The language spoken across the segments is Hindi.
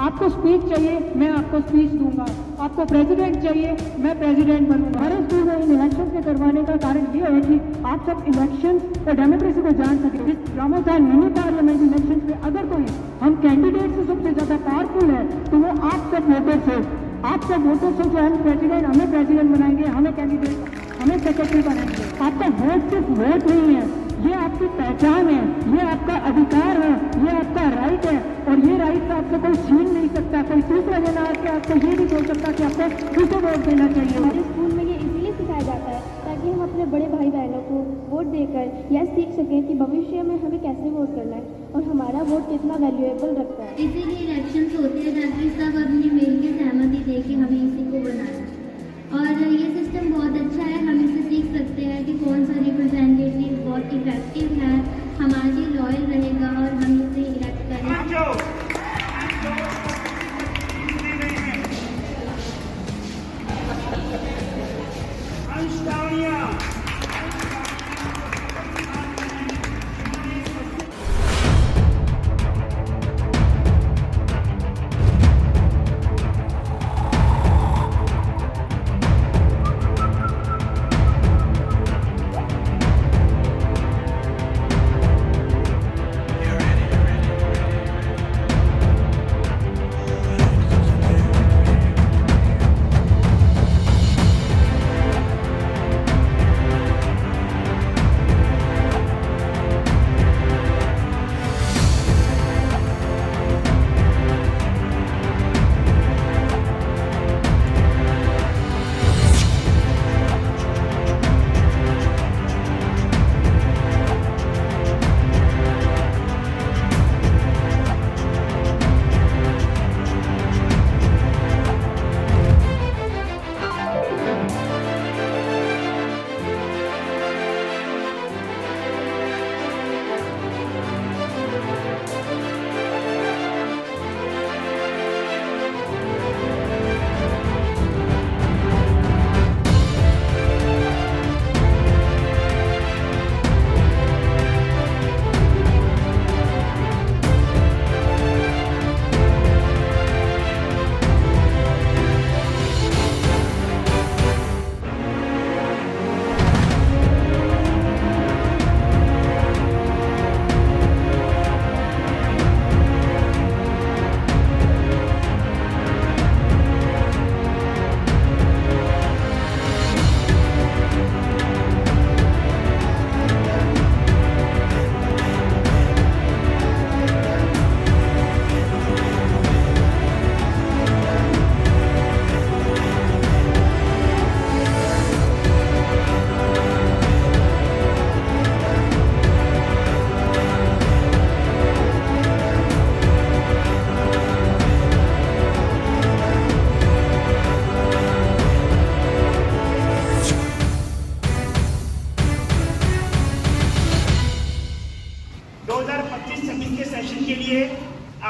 आपको स्पीच चाहिए, मैं आपको स्पीच दूंगा। आपको प्रेसिडेंट चाहिए, मैं प्रेसिडेंट बनूंगा। हमारे स्कूल में इन इलेक्शन के करवाने का कारण ये है कि आप सब इलेक्शन और डेमोक्रेसी को जान सके। इस रामोधान मिनी पार्लियामेंट इलेक्शन में अगर कोई हम कैंडिडेट से सबसे ज्यादा पावरफुल है तो वो आप सब वोटर्स हो। आप सब वोटर्स हो जो हम प्रेसिडेंट, हमें प्रेसिडेंट बनाएंगे, हमें कैंडिडेट, हमें सेक्रेटरी बनाएंगे। आपका वोट सिर्फ वोट नहीं है, ये आपकी पहचान है, ये आपका अधिकार है, ये आपका राइट है। और ये राइट आपसे कोई छीन नहीं सकता। कोई दूसरा जना आके आपको ये नहीं बोल सकता कि आपको किसे वोट देना चाहिए। हमारे स्कूल में ये इसीलिए सिखाया जाता है ताकि हम अपने बड़े भाई बहनों को वोट देकर यह सीख सकें कि भविष्य में हमें कैसे वोट करना है और हमारा वोट कितना वैल्यूएबल रखता है। इसीलिए इलेक्शंस होते हैं ताकि सब अपनी मिल के सहमति दे के हमें इसी को बनाना। और ये सिस्टम बहुत अच्छा है, हम इससे सीख सकते हैं कि कौन सा रिप्रेजेंटेटिव बहुत इफेक्टिव है, हमारे लिए लॉयल रहेगा और हम इसे इलेक्ट करें।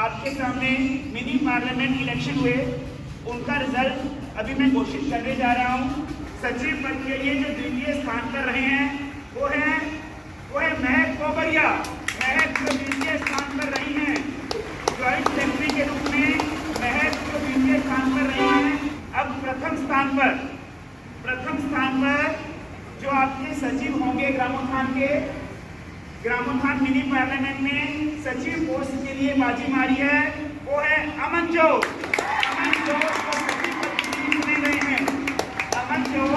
आपके सामने मिनी पार्लियामेंट इलेक्शन हुए, उनका रिजल्ट अभी मैं घोषित करने जा रहा हूं। सचिव पद के लिए जो द्वितीय स्थान पर रहे हैं वो है महक कोबरिया। महक जो द्वितीय स्थान पर रही हैं, ज्वाइंट सेक्रेटरी के रूप में महक जो द्वितीय स्थान पर रही हैं, अब प्रथम स्थान पर जो आपके सचिव होंगे ग्रामोत्थान मिनी पार्लियामेंट में सचिव पोस्ट के लिए बाजी मारी है, वो है अमन जोग। अमन जोग जो सचिव पद के लिए चुने गए हैं, अमन जोग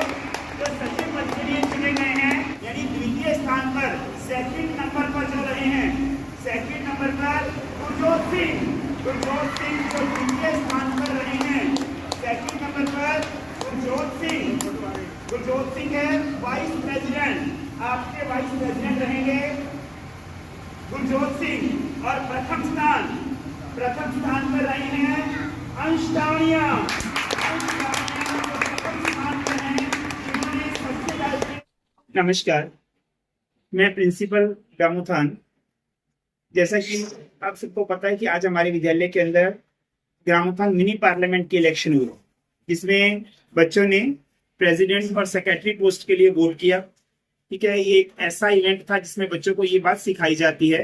जो सचिव पद के लिए चुने गए हैं, यानी द्वितीय स्थान पर सेकंड नंबर पर जो रहे हैं, सेकंड नंबर पर गुरजोत सिंह जो द्वितीय स्थान पर रहे हैं, सेकंड नंबर पर गुरजोत सिंह है वाइस प्रेसिडेंट। आपके वाइस प्रेसिडेंट रहेंगे गुरजोत सिंह। और प्रथम स्थान पर रहे हैं अंश टावड़िया। नमस्कार, मैं प्रिंसिपल ग्रामोत्थान। जैसा कि आप सबको पता है कि आज हमारे विद्यालय के अंदर ग्रामोत्थान मिनी पार्लियामेंट की इलेक्शन हुई, जिसमें बच्चों ने प्रेसिडेंट और सेक्रेटरी पोस्ट के लिए वोट किया। ठीक है, ये एक ऐसा इवेंट था जिसमें बच्चों को ये बात सिखाई जाती है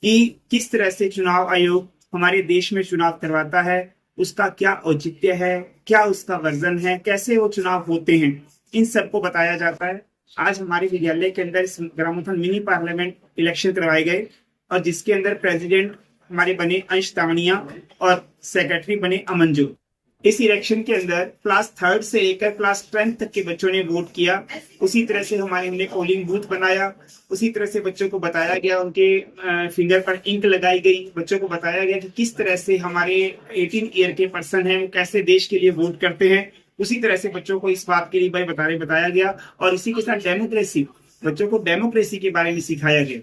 कि किस तरह से चुनाव आयोग हमारे देश में चुनाव करवाता है उसका क्या औचित्य है, क्या उसका वर्जन है, कैसे वो चुनाव होते हैं, इन सबको बताया जाता है। आज हमारे विद्यालय के अंदर ग्रामोत्थान मिनी पार्लियामेंट इलेक्शन करवाए गए और जिसके अंदर प्रेसिडेंट हमारे बने अंश तावड़िया और सेक्रेटरी बने अमन जो। इस इलेक्शन के अंदर क्लास 3rd से लेकर क्लास 10th तक के बच्चों ने वोट किया। उसी तरह से हमने पोलिंग बूथ बनाया, उसी तरह से बच्चों को बताया गया, उनके फिंगर पर इंक लगाई गई, बच्चों को बताया गया कि किस तरह से हमारे 18 ईयर के पर्सन हैं वो कैसे देश के लिए वोट करते हैं। उसी तरह से बच्चों को इस बात के लिए बताया गया और इसी के साथ डेमोक्रेसी, बच्चों को डेमोक्रेसी के बारे में सिखाया गया।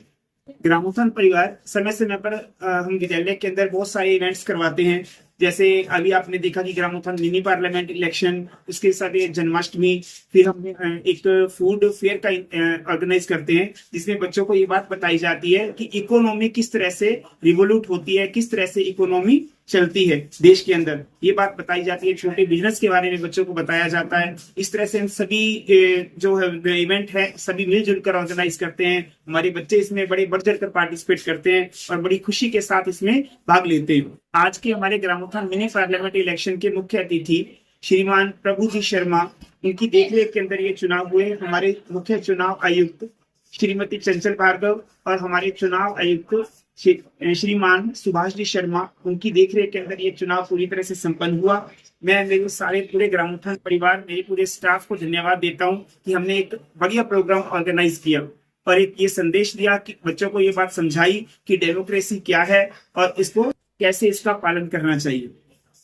ग्रामोत्थान परिवार समय समय पर हम विद्यालय के अंदर बहुत सारे इवेंट्स करवाते हैं। जैसे अभी आपने देखा कि ग्रामोत्थान मिनी पार्लियामेंट इलेक्शन, उसके साथ ये जन्माष्टमी, फिर हम एक फूड फेयर का ऑर्गेनाइज करते हैं जिसमें बच्चों को ये बात बताई जाती है कि इकोनॉमी किस तरह से रिवोल्यूट होती है, किस तरह से इकोनॉमी चलती है देश के अंदर, ये बात बताई जाती है। छोटे बिजनेस के बारे में बच्चों को बताया जाता है। इस तरह से हम सभी जो है इवेंट है सभी मिलजुल कर ऑर्गेनाइज करते हैं। हमारे बच्चे इसमें बड़े बढ़ चढ़ कर पार्टिसिपेट करते हैं और बड़ी खुशी के साथ इसमें भाग लेते हैं। आज के हमारे ग्रामोत्थान मिनी पार्लियामेंट इलेक्शन के मुख्य अतिथि श्रीमान प्रभुजी शर्मा, उनकी देखरेख के अंदर ये चुनाव हुए। हमारे मुख्य चुनाव आयुक्त श्रीमती चंचल भार्गव और हमारे चुनाव आयुक्त श्रीमान सुभाष जी शर्मा, उनकी देखरेख के अंदर ये चुनाव पूरी तरह से संपन्न हुआ। मैं मेरे सारे पूरे ग्रामोत्थान परिवार, मेरे पूरे स्टाफ को धन्यवाद देता हूं कि हमने एक बढ़िया प्रोग्राम ऑर्गेनाइज किया और एक ये संदेश दिया कि बच्चों को ये बात समझाई कि डेमोक्रेसी क्या है और इसको कैसे इसका पालन करना चाहिए।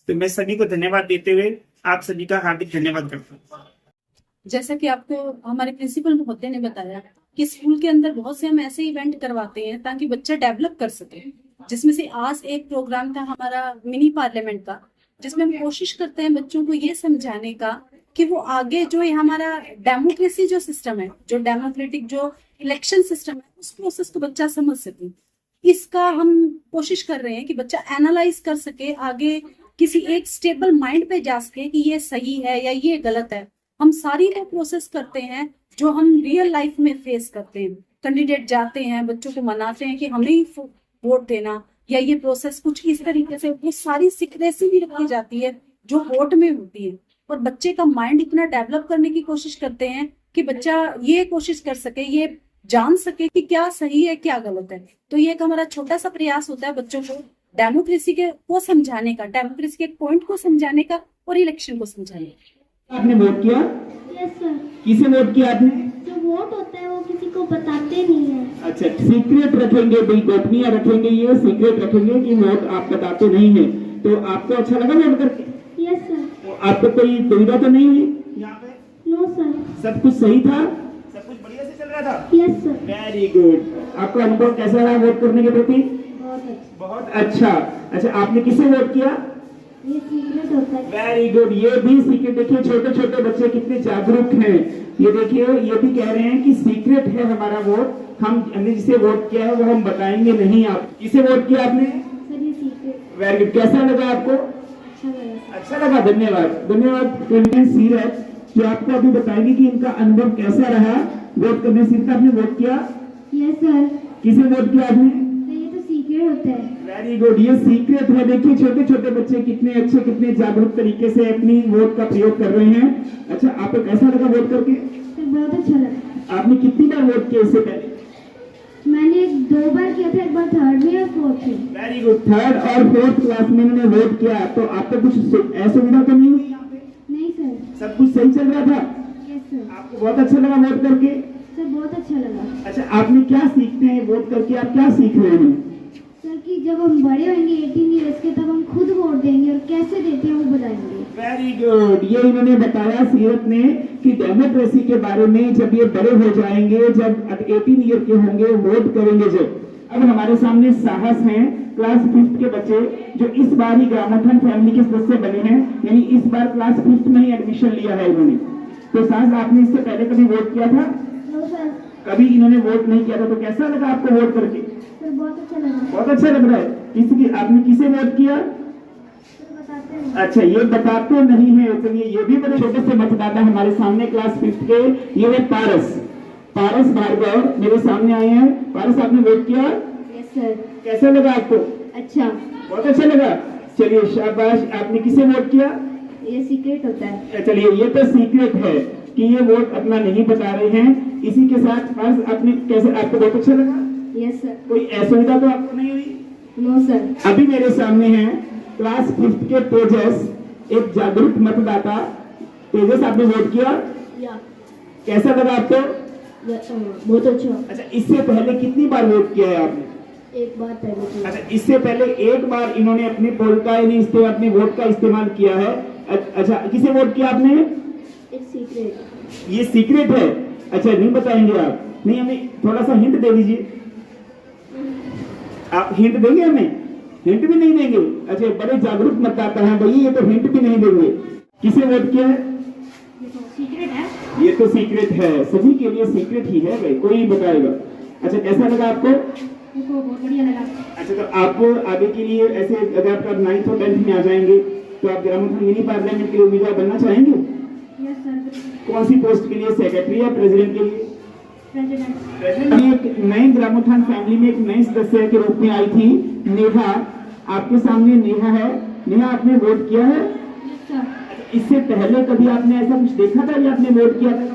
तो मैं सभी को धन्यवाद देते हुए आप सभी का हार्दिक धन्यवाद करता हूँ। जैसा कि आपको हमारे प्रिंसिपल महोदय ने बताया कि स्कूल के अंदर बहुत से हम ऐसे इवेंट करवाते हैं ताकि बच्चा डेवलप कर सके, जिसमें से आज एक प्रोग्राम था हमारा मिनी पार्लियामेंट का, जिसमें हम कोशिश करते हैं बच्चों को ये समझाने का कि वो आगे जो हमारा डेमोक्रेसी जो सिस्टम है, जो डेमोक्रेटिक जो इलेक्शन सिस्टम है, उस प्रोसेस को बच्चा समझ सके। इसका हम कोशिश कर रहे हैं कि बच्चा एनालाइज कर सके, आगे किसी एक स्टेबल माइंड पे जा सके कि ये सही है या ये गलत है। हम सारी वो प्रोसेस करते हैं जो हम रियल लाइफ में फेस करते हैं। कैंडिडेट जाते हैं, बच्चों को मनाते हैं कि हमें ही वोट देना, या ये प्रोसेस कुछ इस तरीके से, ये सारी सीक्रेसी भी रखी जाती है जो वोट में होती है। और बच्चे का माइंड इतना डेवलप करने की कोशिश करते हैं कि बच्चा ये कोशिश कर सके, ये जान सके कि क्या सही है क्या गलत है। तो ये एक हमारा छोटा सा प्रयास होता है बच्चों को डेमोक्रेसी को समझाने का, डेमोक्रेसी के पॉइंट को समझाने का और इलेक्शन को समझाने का। आपने वोट किया? Yes sir. किसे वोट किया आपने? जो वोट होता है वो किसी को बताते नहीं है। अच्छा, सीक्रेट रखेंगे, बिल गोपनीय रखेंगे, ये सीक्रेट रखेंगे कि वोट आप बताते नहीं है। तो आपको अच्छा लगा वोट करके? Yes sir. तो आपको कोई दुविधा तो नहीं हुई? यहाँ पे नो सर। सब कुछ सही था? सब कुछ बढ़िया से चल रहा था? Yes sir. Very good. आपका अनुभव कैसा रहा वोट करने के प्रति? बहुत अच्छा। अच्छा, आपने किसे वोट किया? ये सीक्रेट होता है। Very good. ये भी सीक्रेट। देखिए छोटे छोटे बच्चे कितने जागरूक हैं। ये देखिए, ये भी कह रहे हैं कि सीक्रेट है हमारा वोट, हमने जिसे वोट किया है वो हम बताएंगे नहीं। आप किसे वोट किया आपने? सर ये सीक्रेट। Very good. कैसा लगा आपको? अच्छा लगा। अच्छा लगा, धन्यवाद। धन्यवाद क्विंटन सीरत जो आपको अभी बताएंगे कि इनका अनुभव कैसा रहा वोट करने से। आपने वोट किया? Yes sir. किसे वोट किया आपने? ये तो सीक्रेट होता है। Very good. ये सीक्रेट है। देखिए छोटे छोटे बच्चे कितने अच्छे, कितने जागरूक तरीके से अपनी वोट का प्रयोग कर रहे हैं। अच्छा, आपको कैसा लगा वोट करके? सर बहुत अच्छा लगा। आपने कितनी बार वोट किया इससे पहले? मैंने 2 बार किया था, एक बार 3rd में और 4th में। Very good. 3rd और 4th क्लास में इन्होंने वोट किया। तो आपको कुछ असुविधा तो नहीं हुई यहाँ पे? नहीं सर। सब कुछ सही चल रहा था? Yes sir. आपको बहुत अच्छा लगा वोट करके? सर बहुत अच्छा लगा। अच्छा, आपने क्या सीखते हैं वोट करके? आप क्या सीख रहे हैं? सर कि जब हम बड़े होंगे 18 ईयर्स के, तब हम खुद वोट देंगे और कैसे देते हैं वो बताएंगे। Very good. ये इन्होंने बताया सीरत ने कि डेमोक्रेसी के बारे में जब ये बड़े हो जाएंगे, जब 18 ईयर के होंगे, वोट करेंगे जब। अब हमारे सामने साहस हैं क्लास 5th के बच्चे जो इस बार ही ग्रामोत्थान फैमिली के सदस्य बने हैं, यानी इस बार क्लास 5th में ही एडमिशन लिया है इन्होंने। तो साहस, आपने इससे पहले कभी वोट किया था? No sir. कभी इन्होंने वोट नहीं किया था। तो कैसा लगा आपको वोट करके? सर बहुत अच्छा लगा। बहुत अच्छा लग रहा है। इसकी आपने किसे वोट किया? सर बताते हैं। अच्छा, ये बताते नहीं है। चलिए, ये भी बड़े छोटे से मतदाता हमारे सामने क्लास 5th के, ये है पारस भार्गव मेरे सामने आए हैं। पारस, आपने वोट किया? Yes sir. कैसा लगा आपको? अच्छा। बहुत अच्छा लगा। चलिए शाबाश। आपने किसे वोट किया? ये सीक्रेट होता है। चलिए ये तो सीक्रेट है कि ये वोट अपना नहीं बता रहे हैं। इसी के साथ फर्ज आपने कैसे, आपको बहुत अच्छा लगा? Yes sir. कोई असुविधा तो आपको नहीं हुई? No sir. अभी मेरे सामने है क्लास 5th के तेजस, एक जागरूक मतदाता। तेजस, आपने वोट किया? या कैसा लगा आपको? बहुत अच्छा। अच्छा, इससे पहले कितनी बार वोट किया है आपने? एक बार पहले किया। अच्छा, इससे पहले एक बार इन्होंने अपने पोल का यानी अपने वोट का इस्तेमाल किया है। अच्छा, किसे वोट किया आपने? It's secret. ये सीक्रेट है। अच्छा, नहीं बताएंगे आप? नहीं, हमें थोड़ा सा हिंट दे दीजिए। आप हिंट देंगे हमें? हिंट भी नहीं देंगे? अच्छा, बड़े जागरूक मतदाता हैं भैया, ये तो हिंट भी नहीं देंगे। किसे वोट किया है? सीक्रेट है। ये तो सीक्रेट है, सभी के लिए सीक्रेट ही है भाई, कोई नहीं बताएगा। अच्छा, कैसा लगा आपको? मुझको बहुत बढ़िया लगा। अच्छा, तो आपको आगे के लिए ऐसे अगर आप 9th और 10th में आ जाएंगे तो आप ग्रामोत्थान मिनी पार्लियामेंट के लिए उम्मीदवार बनना चाहेंगे? Yes sir. कौन सी पोस्ट के लिए? सेक्रेटरी या प्रेसिडेंट के लिए? प्रेसिडेंट। अभी एक नई ग्रामोत्थान फैमिली में एक नई सदस्य के रूप में आई थी नेहा। आपके सामने नेहा है। नेहा, आपने वोट किया है? Yes sir. इससे पहले कभी आपने ऐसा कुछ देखा था या आपने वोट किया था?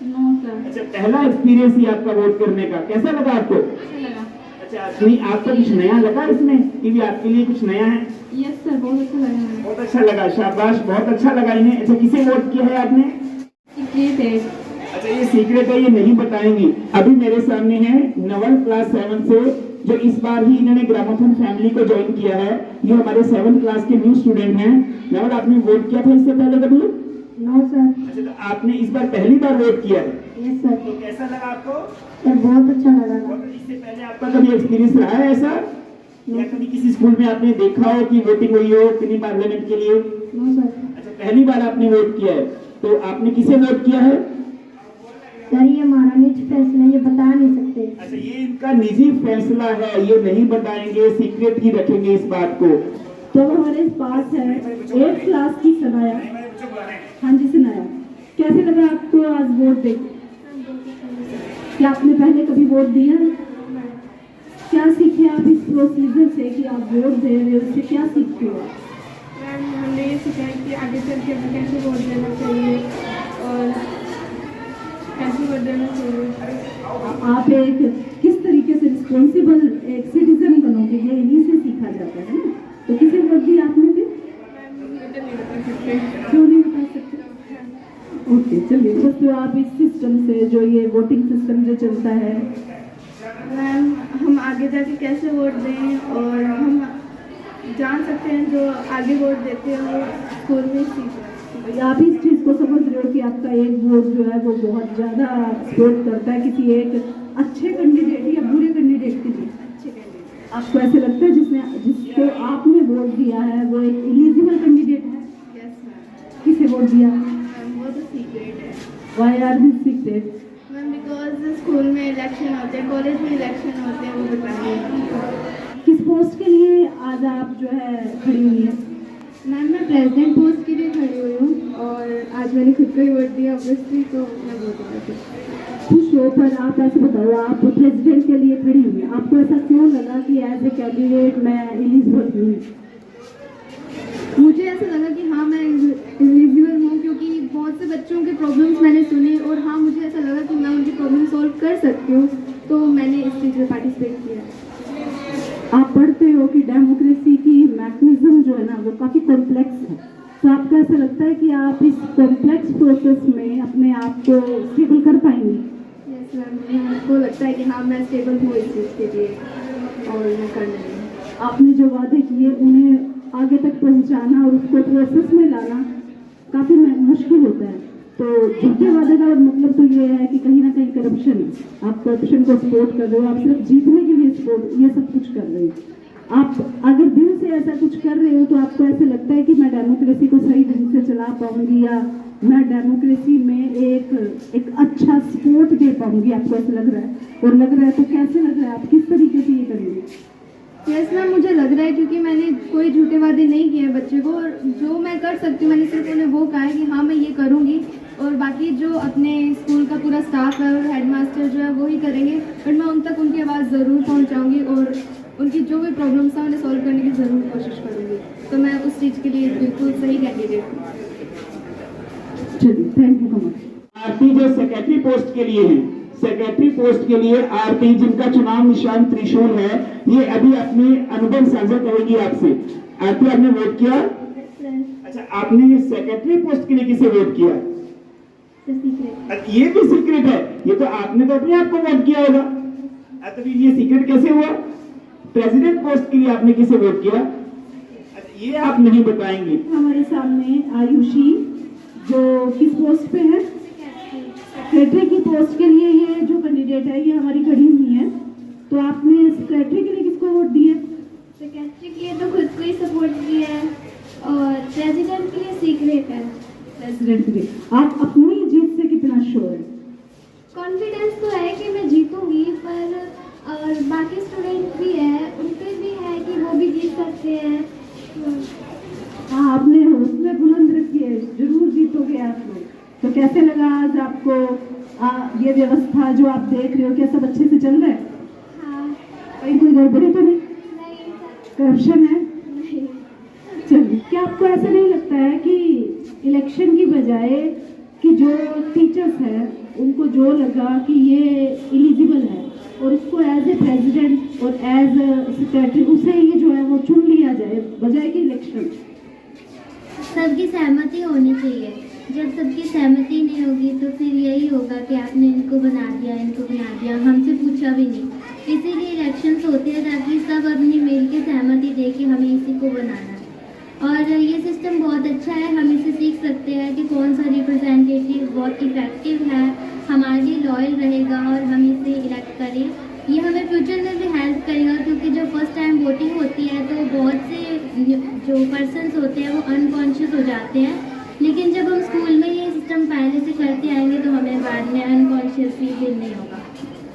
No sir. अच्छा, पहला एक्सपीरियंस ही आपका वोट करने का। कैसा लगा आपको? अच्छा लगा। अच्छा, नहीं आपको कुछ नया लगा इसमें कि भी आपके लिए कुछ नया है? यस सर, बहुत अच्छा लगा। बहुत अच्छा लगा, शाबाश, बहुत अच्छा लगा इन्हें। अच्छा, किसे वोट किया है आपने? सीक्रेट है। अच्छा, ये सीक्रेट है, ये नहीं बताएंगी। अभी मेरे सामने है नवल क्लास 7 से, जो इस बार ही इन्होंने ग्रामोत्थान फैमिली को ज्वाइन किया है। ये हमारे 7th क्लास के न्यू स्टूडेंट हैं। नवल, आपने वोट किया था इससे पहले कभी? No sir. अच्छा, तो आपने इस बार पहली बार वोट किया है। Yes sir. तो कैसा लगा आपको? सर बहुत अच्छा लगा। इससे पहले आपका कभी एक्सपीरियंस रहा है ऐसा, या कभी किसी स्कूल में आपने देखा हो कि वोटिंग हुई हो मिनी पार्लियामेंट के लिए? No sir. अच्छा, पहली बार आपने वोट किया है। तो आपने किसे वोट किया है? सर ये हमारा निजी फैसला, ये बता नहीं सकते। अच्छा, ये इनका निजी फैसला है, ये नहीं बताएंगे, सीक्रेट ही रखेंगे इस बात को। तो हमारे पास है 8th क्लास की सनाया। हाँ जी सनाया, कैसे लगा आपको आज वोट दे? क्या आपने पहले कभी वोट दिया है? क्या सीखे आप इस प्रोसीजर से कि आप वोट दे रहे हो, उससे क्या सीखते हो? मैम, हमने ये सीखा है कि आगे चल के हमें कैसे वोट देना चाहिए और कैसे वोट देना चाहिए। आप एक किस तरीके से रिस्पॉन्सिबल एक सिटीजन बनोगे, ये इन्हीं से सीखा जाता है ना। तो किसे वोट दिया आपने फिर? क्यों नहीं बता सकते? ओके, चलिए। बस तो आप इस सिस्टम से, जो ये वोटिंग सिस्टम जो चलता है, मैम हम आगे जाके कैसे वोट दें और हम जान सकते हैं जो आगे वोट देते हैं वो स्कूल में सीख। आप इस चीज़ को समझ रहे हो कि आपका एक वोट जो है वो बहुत ज़्यादा सपोर्ट करता है किसी एक अच्छे कैंडिडेट या बुरे कैंडिडेट के लिए। अच्छे कैंडिडेट। आपको ऐसे लगता है जिसको आपने वोट दिया है वो एक एलिजिबल कैंडिडेट है? Yes ma'am. किसे वोट दिया? मैम वो तो सीक्रेट है। Why are this secret? Ma'am because school में इलेक्शन होते हैं, कॉलेज में इलेक्शन होते हैं, वो बताएंगे। किस पोस्ट के लिए आज आप जो है खड़ी हुई है? मैम मैं प्रेसिडेंट पोस्ट के लिए खड़ी हुई हूँ और आज मैंने खुद को ही वोट दिया ऑब्वियसली, तो मैं वोट दूँगी। खुश हो, पर आप ऐसे बताओ, आप प्रेसिडेंट के लिए खड़ी हुई है, आपको ऐसा क्यों लगा कि एज ए कैंडिडेट मैं एलिजिबल हूँ? मुझे ऐसा लगा कि हाँ मैं एलिजिबल हूँ क्योंकि बहुत से बच्चों के प्रॉब्लम्स मैंने सुने और हाँ मुझे ऐसा लगा कि मैं उनकी प्रॉब्लम सॉल्व कर सकती हूँ, तो मैंने इस चीज़ में पार्टिसिपेट किया। आप पढ़ते हो कि डेमोक्रेसी की मैकेनिज्म जो है ना वो काफ़ी कॉम्प्लेक्स है, तो आपको ऐसा लगता है कि आप इस कॉम्प्लेक्स प्रोसेस में अपने आप को स्टेबल कर पाएंगे? यस मैम, मुझको लगता है कि हाँ मैं स्टेबल हूँ इस चीज़ के लिए और मैं कर लूँगी। आपने जो वादे किए उन्हें आगे तक पहुंचाना और उसको प्रोसेस में लाना काफ़ी मुश्किल होता है। तो झूठे वादे का मतलब तो ये है कि कहीं ना कहीं करप्शन है, आप करप्शन को सपोर्ट कर रहे हो, आप सिर्फ जीतने के लिए सपोर्ट ये सब कुछ कर रहे हो। आप अगर दिल से ऐसा कुछ कर रहे हो तो आपको ऐसे लगता है कि मैं डेमोक्रेसी को सही ढंग से चला पाऊंगी या मैं डेमोक्रेसी में एक अच्छा सपोर्ट दे पाऊंगी, आपको ऐसा लग रहा है? और लग रहा है तो कैसे लग रहा है, आप किस तरीके से ये करेंगे? यस मैम, मुझे लग रहा है क्योंकि मैंने कोई झूठे वादे नहीं किए बच्चे को और जो मैं कर सकती हूँ मैंने सिर्फ उन्हें वो कहा है कि हाँ मैं ये करूँगी और बाकी जो अपने स्कूल का पूरा स्टाफ है और हेडमास्टर जो है वो ही करेंगे, बट मैं उन तक उनकी आवाज़ ज़रूर पहुंचाऊंगी और उनकी जो भी प्रॉब्लम्स हैं उन्हें सॉल्व करने की ज़रूर कोशिश करूंगी। तो मैं उस चीज़ के लिए बिल्कुल सही कैंडिडेट हूँ। चलिए, थैंक यू सो मच। आरती जो सेक्रेटरी पोस्ट के लिए है, सेक्रेटरी पोस्ट के लिए आरती जिनका चुनाव निशान त्रिशूल है, ये अभी अपने अनुभव साझा करेगी आपसे। आरती, आपने वोट किया? अच्छा, आपने सेक्रेटरी पोस्ट के लिए किसे वोट किया? ये भी सीक्रेट है, ये तो आपने तो अपने आप को वोट किया होगा। तो फिर ये सीक्रेट कैसे हुआ? प्रेसिडेंट पोस्ट के लिए आपने किसे वोट किया? ये आप नहीं बताएंगे। हमारे सामने आयुषी जो किस पोस्ट पे है? सेक्रेटरी की पोस्ट के लिए ये जो कैंडिडेट है ये हमारी खड़ी हुई है। तो आपने सेक्रेटरी के लिए किसको वोट दिए? सेक्रेटरी के लिए तो खुद को ही सपोर्ट किया है और प्रेसिडेंट के लिए सीक्रेट है। प्रेसिडेंट के लिए आप अपनी जीत से कितना श्योर है? कॉन्फिडेंस तो है कि मैं जीतूंगी, पर और बाकी स्टूडेंट भी है, उन पे भी है कि वो भी जीत सकते हैं। हाँ, आपने हौसला बुलंद रखी है, जरूर जीतोगे आप लोग। तो कैसे लगा आज आपको ये व्यवस्था जो आप देख रहे हो, क्या सब अच्छे से चल रहा है? हाँ। कहीं कोई गड़बड़ी तो नहीं? नहीं। करप्शन है? नहीं। चलिए, क्या आपको ऐसा नहीं लगता है कि इलेक्शन की बजाय कि जो टीचर्स हैं उनको जो लगा कि ये एलिजिबल है और उसको एज ए प्रेसिडेंट और एज सेक्रेटरी उसे ये जो है वो चुन लिया जाए बजाय कि इलेक्शन? सबकी सहमति होनी चाहिए। जब सबकी सहमति नहीं होगी तो फिर यही होगा कि आपने इनको बना दिया, हमसे पूछा भी नहीं। इसीलिए इलेक्शंस होते हैं ताकि सब अपनी मिल के सहमति दे कि हमें इसी को बनाना है। और ये सिस्टम बहुत अच्छा है, हम इसे सीख सकते हैं कि कौन सा रिप्रेजेंटेटिव बहुत इफेक्टिव है, हमारे लिए लॉयल रहेगा और हम इसे इलेक्ट करें। ये हमें फ्यूचर में भी हेल्प करेगा, क्योंकि जब फर्स्ट टाइम वोटिंग होती है तो बहुत से जो पर्सन्स होते हैं वो अनकॉन्शियस हो जाते हैं, लेकिन जब हम स्कूल में ये सिस्टम पहले से करते आएंगे तो हमें बाद में अनकॉन्शियसली फील नहीं होगा।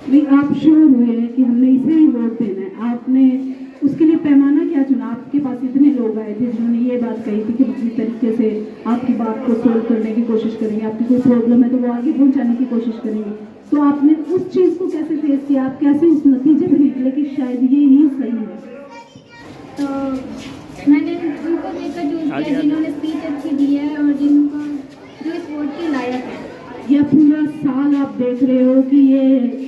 नहीं, आप श्योर हुए हैं कि हमने इसे ही वोट देना है? आपने उसके लिए पैमाना क्या चुना? आपके पास इतने लोग आए थे जिन्होंने ये बात कही थी कि किसी तरीके से आपकी बात को सोल्व करने की कोशिश करेंगे, आपकी कोई प्रॉब्लम है तो वो आगे पहुंचाने की कोशिश करेंगे। तो आपने उस चीज़ को कैसे फेस किया? आप कैसे उस नतीजे पर निकले कि शायद ये ही सही है? तो मैंने उनको देखकर चूज किया जिन्होंने स्पीच अच्छी दी है और जिनको जो इस वोट के लायक है। यह पूरा साल आप देख रहे हो कि ये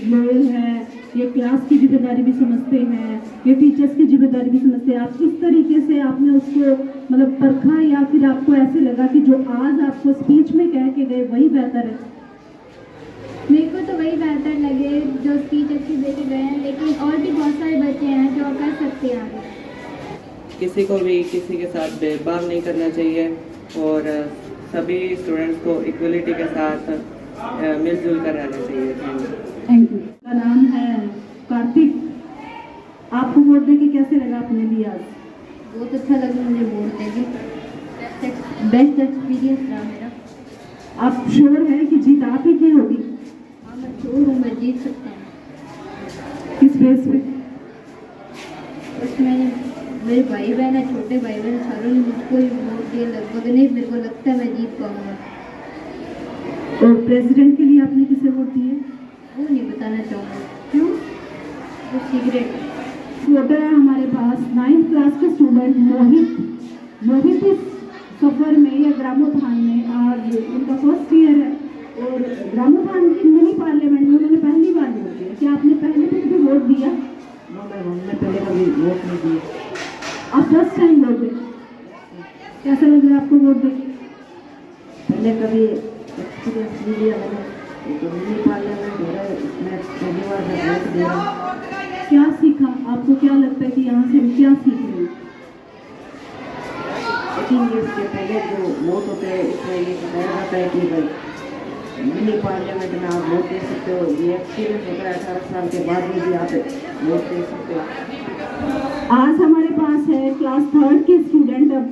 लॉयल है, ये क्लास की जिम्मेदारी भी समझते हैं, ये टीचर्स की जिम्मेदारी भी समझते हैं। आप किस तरीके से आपने उसको मतलब परखा, या फिर आपको ऐसे लगा कि जो आज आपको स्पीच में कह के गए वही बेहतर है? मेरे को तो वही बेहतर लगे जो स्पीच अच्छी दे के गए हैं, लेकिन और भी बहुत सारे बच्चे हैं जो कर सकते हैं आगे। किसी को भी किसी के साथ भेदभाव नहीं करना चाहिए और सभी स्टूडेंट्स को इक्वलिटी के साथ मिलजुल कर रहना चाहिए। Thank you. का नाम है कार्तिक। आपको वोट देके कैसे लगा अपने लिए आज? बहुत अच्छा लगा मुझे वोट देके, बेस्ट एक्सपीरियंस रहा मेरा। आप श्योर है कि जीत आप ही की होगी? हाँ, मैं श्योर हूँ मैं जीत सकता हूँ। किस बेस पे? बस मैंने मेरे भाई बहन है, छोटे भाई बहन सारों ने मुझको ही वोट दिया लगभग, नहीं मेरे को लगता है मैं जीत पाऊंगा। और प्रेसिडेंट के लिए आपने किसे वोट दिए? वो नहीं बताना चाहूँगा। क्यों? वो सीक्रेट है। वोटर है हमारे पास 9th क्लास के स्टूडेंट मोहित। मोहित इस सफर में या ग्रामोत्थान में आज उनका फर्स्ट ईयर है और ग्रामोत्थान की मिनी पार्लियामेंट में उन्होंने पहली बार वोट दिया। क्या आपने पहले भी कभी वोट दिया? हमने पहले कभी वोट नहीं दिया। आप फर्स्ट टाइम वोट दें, कैसा लग रहा है आपको वोट देके? पहले कभी एक्सपीरियंस नहीं दिया मैंने, तो मिनी पार्लियामेंट हो रहा है इसमें पहली बार मैं वोट दे रहा हूँ। क्या सीखा? आपको क्या लगता है कि यहाँ से हम क्या सीख रहे हैं? 18 ईयर्स के पहले जो वोट होते हैं इसमें ये बताया जाता है कि भाई मिनी पार्लियामेंट में आप वोट दे सकते हो। ये एक्सपीरियंस होता है 18 साल के बाद भी आप वोट दे सकते हो। आज हमारे पास है क्लास 3rd के स्टूडेंट, अब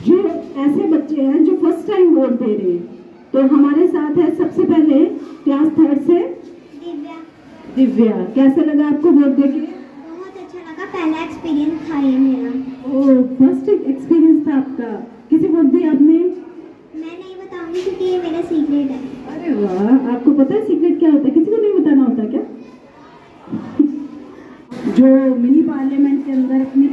जो ऐसे बच्चे हैं जो फर्स्ट टाइम वोट दे रहे हैं। तो हमारे साथ है सबसे पहले क्लास 3rd से दिव्या। कैसा लगा आपको वोट देके? बहुत अच्छा लगा, पहला एक्सपीरियंस था ये मेरा। ओ, फर्स्ट एक्सपीरियंस था आपका। किसी वोट दी आपने? मैं नहीं बताऊंगी क्योंकि ये मेरा सीक्रेट वाह, आपको पता है सीक्रेट क्या होता है? किसी को नहीं बताना होता क्या? जो मिनी पार्लियामेंट के अंदर अपनी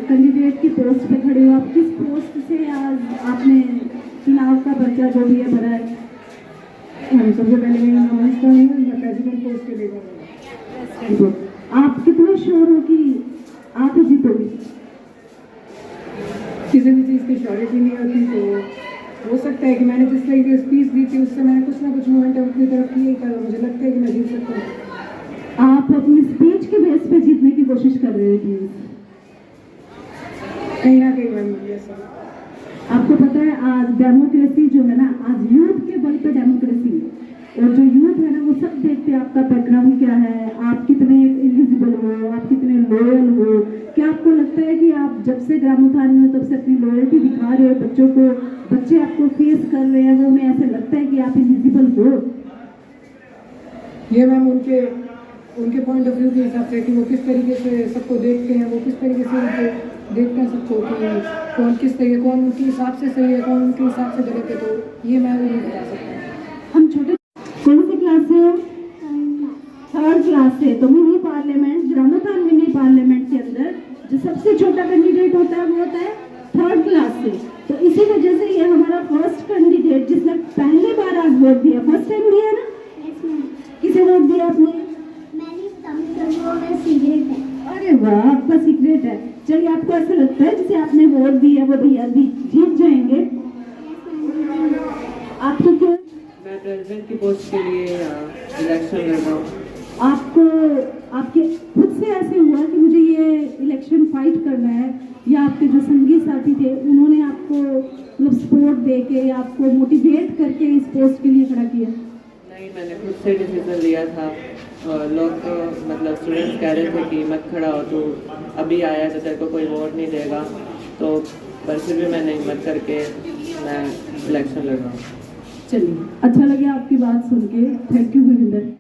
कैंडिडेट की पोस्ट पे खड़े हो, आप किस पोस्ट से आज आपने चुनाव का पर्चा जो भी है भरा है? सबसे पहले मैं प्रेसिडेंट पोस्ट के लिए। आप कितने श्योर हो कि आप ही जीतोगे? किसी भी चीज़ की श्योरिटी नहीं होती, तो हो सकता है कि मैंने जिस तरीके की स्पीच दी थी उससे मैंने कुछ ना कुछ मोमेंटम अपनी तरफ किए कर, मुझे लगता है कि मैं जीत सकता हूँ। आप अपनी स्पीच के बेस पे जीतने की कोशिश कर रहे हैं? कहीं ना कहीं मैम ऐसा। आपको पता है आज डेमोक्रेसी जो है ना, आज यूथ के बल पे डेमोक्रेसी, और जो यूथ है ना वो सब देखते हैं आपका बैकग्राउंड क्या है, आप कितने एलिजिबल हो, आप कितने लॉयल हो। क्या आपको लगता है कि आप जब से ग्रामोत्थान में हो तब से अपनी लॉयल्टी दिखा रहे हो बच्चों को, बच्चे आपको फेस कर रहे हैं, वो उन्हें ऐसे लगता है कि आप एलिजिबल हो? ये मैम उनके पॉइंट ऑफ व्यू के हिसाब से कि वो किस तरीके से सबको देखते हैं, वो किस तरीके से उनको देखते हैं सबको, कि कौन किस तरीके, कौन उनके हिसाब से सही है, कौन उनके हिसाब से गलत है, तो ये मैं नहीं बता सकता। हम छोटे कौन सी क्लास से हो? थर्ड क्लास से। तो मिनी पार्लियामेंट, ग्रामोत्थान मिनी पार्लियामेंट के अंदर जो सबसे छोटा कैंडिडेट होता है वो होता है थर्ड क्लास से। तो इसी वजह से ये हमारा फर्स्ट कैंडिडेट जिसने पहली बार आज वोट दिया, फर्स्ट टाइम दिया ना? किसे वोट दिया आपने? सीक्रेट है। अरे वाह, आपका सीक्रेट है। चलिए, आपको ऐसा लगता है जैसे आपने वोट दिया वो भैया भी जीत जाएंगे? आपको क्यों? मैं प्रेसिडेंट की पोस्ट के लिए इलेक्शन लड़ रहा हूँ। आपको आपके खुद से ऐसे हुआ कि मुझे ये इलेक्शन फाइट करना है, या आपके जो संगी साथी थे उन्होंने आपको मतलब सपोर्ट दे के आपको मोटिवेट करके इस पोस्ट के लिए खड़ा किया? नहीं, मैंने खुद से डिसीजन लिया था। लोग तो मतलब स्टूडेंट्स कह रहे थे कि मत खड़ा हो, तो अभी आया तो तेरे को कोई वोट नहीं देगा, तो पर फिर भी मैंने हिम्मत करके मैं इलेक्शन लड़ रहा हूँ। चलिए, अच्छा लगे आपकी बात सुन के। Thank you भूविंदर।